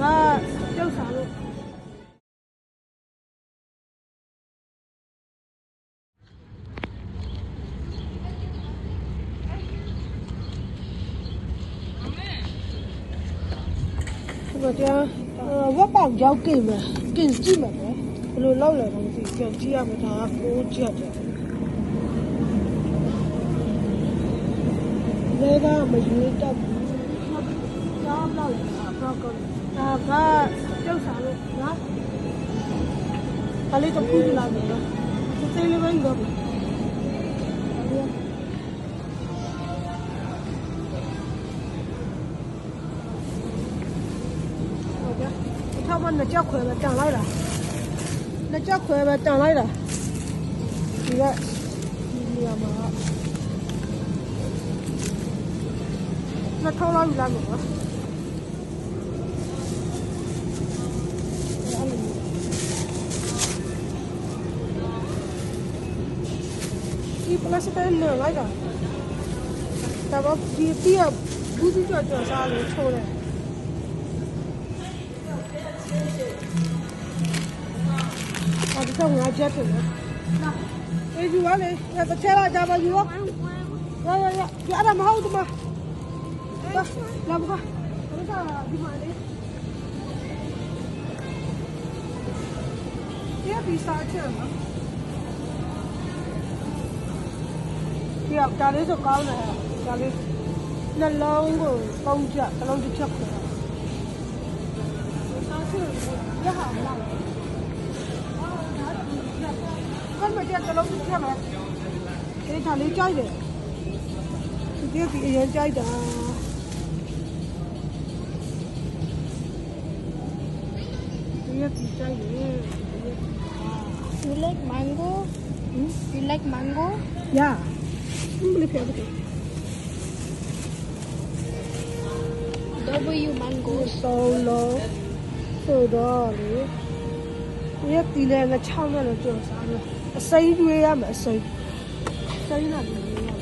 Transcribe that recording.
ဒါပြုတ်စားလို့ဒီကဝက်ပေါင်ရောက်กินမယ်กินကြည့်မယ်နော်ဘယ်လိုလောက်လဲတော့မသိပြန်ကြည့်ရမယ်ဒါက6ချက်တယ်လေကမရွေးတတ်ဘူးဒါတော့တော့ကောဒါကပြုတ်စားလို့နော်ဒါလေးတော့ပူလာတယ်နော်သိလေးပဲရောထောက်မနှစ်ကြောက်ခွဲပဲတန်လိုက်တာနှစ်ကြောက်ခွဲပဲတန်လိုက်တာဒီကဒီနေရာမှာနှစ်ထောက်လောက်ယူလိုက်မှာပါဒီပလတ်စတစ်နဲ့လိုက်တာဒါတော့ဒီတီးဘူးစီကြော်စားလို့ချိုးတယ်ဒီတော့ငါချက်တယ်နော်အေးယူပါလေတစ်ချက်လာကြပါယူရောရအဲ့ဒါမဟုတ်ဘူးမလာပါဒီမှာလေဒီစားချက်နော်ဒီကလေးဆိုကောင်းတယ်ဒါလေးနှလုံးကိုပုံချက်တစ်လုံးတစ်ချက်ခေါ်တာစားချက်ရဟာမလားkan macam kalau kita mah, ini thali cai deh, dia yang cai dah. Dia cai deh. You like mango? You like mango? Ya, boleh pilih betul. W mango. Solo, solo ni. Dia tidak nak cakap nak jual sana. အစိမ်းတွေးရမယ်အစိမ်းစိမ်းတာတွေးရမယ်